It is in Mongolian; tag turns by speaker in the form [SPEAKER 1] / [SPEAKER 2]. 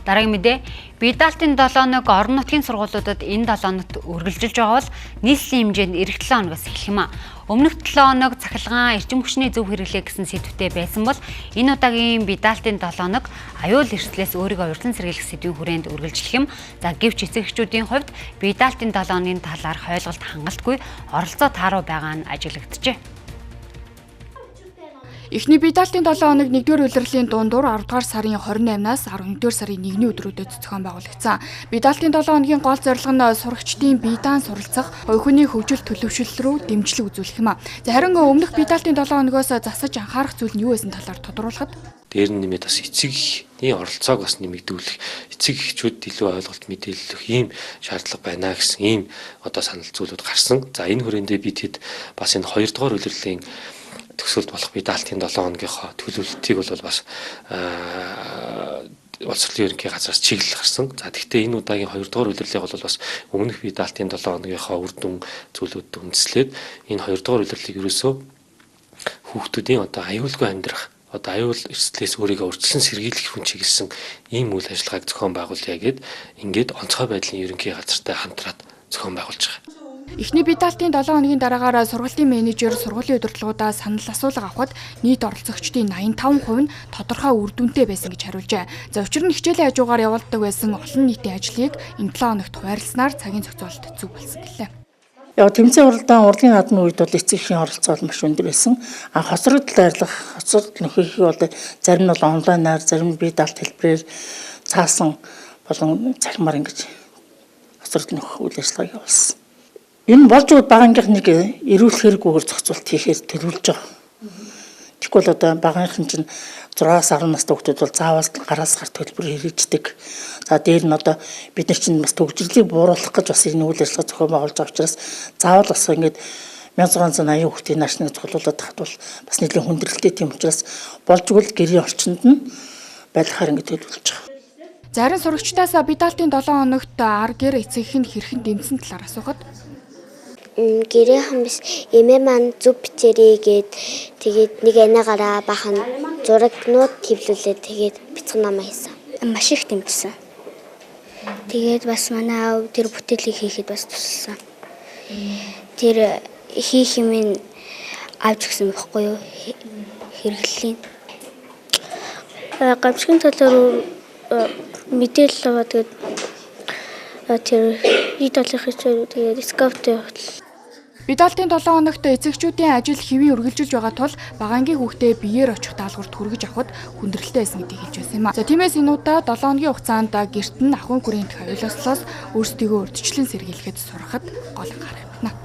[SPEAKER 1] Дараагийн мэдээ Бидалтын 7 хоног орон нутгийн сургуулиудад энэ 7 хоногт үргэлжилж байгаа бол нийслэлийн хэмжээнд эх 7 хоногоос эхлэх юм а. Өмнөх 7 хоног цахилгаан эрчим хүчний зөв хэрэглээ гэсэн сэдвтэй байсан бол энэ удаагийн Бидалтын 7 хоног аюул эрсдлээс өөрийгөө урьдчилан сэргийлэх сэдвийн хүрээнд үргэлжлэх юм. За гэвч эцэгчүүдийн хувьд Бидалтын 7 хоногийн талаарх ойлголт хангалтгүй оролцоо тааруу байгаа нь ажиглагджээ.
[SPEAKER 2] Эхний Бидалтын 7 хоног 1-р улирлын дундуур 10-р сарын 28-наас 11-р сарын 1-ний өдрүүдэд зохион байгуулагдсан. Бидалтын 7 хоногийн гол зорилго нь сурагчдын бие даан суралцах, хувийн хөгжил төлөвшөл рүү дэмжлэг үзүүлэх юм а. За харин өмнөх Бидалтын 7 хоногоос засаж анхаарах зүйл нь юу байсан талаар тодруулахад
[SPEAKER 3] дээр нь нэмээд бас эцэгний оролцоог бас нэмэгдүүлэх, эцэг эхчүүд илүү ойлголт мэдээлэх ийм шаардлага байна гэсэн ийм одоо санал зүйлүүд гарсан. За энэ хүрээндээ бид хэд бас энэ 2-р улирлын төгсөлд болох Бидалтын 7 хоногийнхоо төлөвлөлтийг бол бас боловсролын ерөнхий газраас чиглэл гарсан. За тэгвэл энэ удаагийн 2-р улирлыг бол бас өмнөх Бидалтын 7 хоногийнхоо үр дүн зүйлүүдэд үндэслээд энэ 2-р улирлыг ерөөсөө хүүхдүүдийн одоо аюулгүй амьдрах, одоо аюул эрсдлээс өөрийгөө урьдчилан сэргийлэх хүн чиглэсэн ийм үйл ажиллагааг зохион байгуулъя гэд ингээд онцгой байдлын ерөнхий газартай хамтраад зохион байгуулж байгаа.
[SPEAKER 2] Эхний Бидалтын 7 хоногийн дараагаар сургуулийн менежер сургуулийн удирдлагуудаа санал асуулга авахад нийт оролцогчдын 85% нь тодорхой үр дүнтэй байсан гэж хариулжээ. За учир нь хичээлийн хажуугаар явуулдаг байсан олон нийтийн ажлыг энэ 7 хоногт хуваарласнаар цагийн зохицуулалт зүг болсон гэлээ.
[SPEAKER 4] Яг тэмцээн уралдаан урлагийн наадмын үед бол эцэгхийн оролцоо маш өндөр байсан. Хоцрогдол дайрлах, хоцрогдол нөхөхийн бол зарим нь бол онлайнаар, зарим нь Бидалт хэлбэрээр цаасан болон цахимаар ингэж хоцрогдол нөхөх үйл ажиллагааг явуулсан. Энэ болж байгаа багийнхын нэг эрүүл хэрэггүйгээр зохицуулт хийхээр төлөвлөж байгаа. Тэгэхгүй бол одоо багийнхан чинь 6-аас 10 настай хүмүүс бол заавал гараас гар төлбөр хэрэгждэг. За дээр нь одоо бид нар чинь бас төгжрлийг бууруулах гэж бас энэ үйл ажиллагаа зохион байгуулж байгаа учраас заавал бас ингэж 1680 хүүхдийн наашныг цуглуулад тахад бол бас нэлээд хүндрэлтэй тийм учраас болж игэл гэрийн орчинд нь байлгахаар ингэж төлөвлөж байгаа.
[SPEAKER 2] Зарим сурагчдаас Бидалтын 7 хоногт гэр эцэгх нь хэрхэн дэмжсэн талаар асуухад
[SPEAKER 5] гэрээ хамс эмээ маань зүв бичээрээ гээд тэгээд нэг анаагараа бахан зурагнууд хэвлүүлээд тэгээд бяцхан намаа хийсэн. Маш их дэмжсэн. Тэгээд бас манай аав тэр бүтээлийг хийхэд бас тусалсан. Тэр хийх юмыг авч гисэн байхгүй юу? Хэрэглэлийн. Гамшигын төлөөр мэдээлэл аваад тэгээд тэр идолын хэсэг тэгээд скаут явуулсан.
[SPEAKER 2] Бидалтын 7 хоногт эцэгчүүдийн ажил хэвийн үргэлжилж байгаа тул багаангийн хүүхдээ биеэр очих даалгаварт хүргэж авахд хүндрэлтэй байсан гэдгийг хэлж байсан юм а. За тиймээс энэ удаа 7 хоногийн хугацаанд гэрт нь ахуйн хүрээнд аюулслаас өөрсдийгөө урьдчилан сэргийлэхэд сурахад гол анхаарах юм байна.